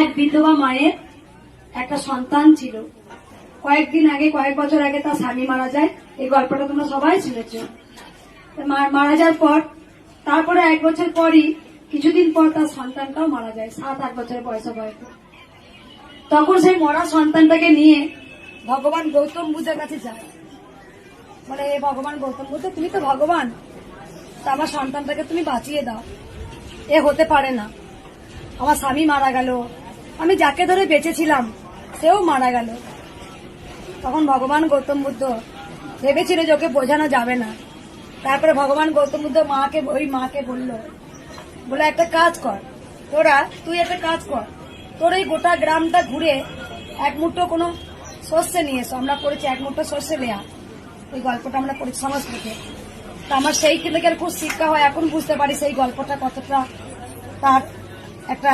এক বিধবা মায়ের একটা সন্তান ছিল। কয়েক বছর আগে তার স্বামী মারা যায়। এই গল্পটা তোমরা সবাই শুনেছ। মারা যাওয়ার পর তারপরে 1 বছর পরই কিছুদিন পর তার সন্তানটাও মারা যায়, 7-8 বছরের বয়সে। তখন সেই মরা সন্তানটাকে নিয়ে ভগবান গৌতম বুদ্ধের কাছে যায়। বলে, হে ভগবান গৌতম বুদ্ধ, তুমি তো ভগবান, তা আমার সন্তানটাকে তুমি বাঁচিয়ে দাও। এ হতে পারে না, আমার স্বামী মারা গেল, আমি যাকে ধরে বেঁচেছিলাম সেও মারা গেল। তখন ভগবান গৌতম বুদ্ধ ভেবেছিল যে ওকে বোঝানো যাবে না। তারপরে ভগবান গৌতম বুদ্ধ ওই মাকে বলে একটা কাজ কর, তুই একটা কাজ কর, তোর এই গোটা গ্রামটা ঘুরে 1 মুঠো কোনো শস্য নিয়ে এসো। আমরা পড়েছি 1 মুঠো শস্য নেয়া, ওই গল্পটা আমরা পড়েছি সংস্কৃতে। তা আমার সেই থেকে খুব শিক্ষা হয়, এখন বুঝতে পারি সেই গল্পটা কতটা তার একটা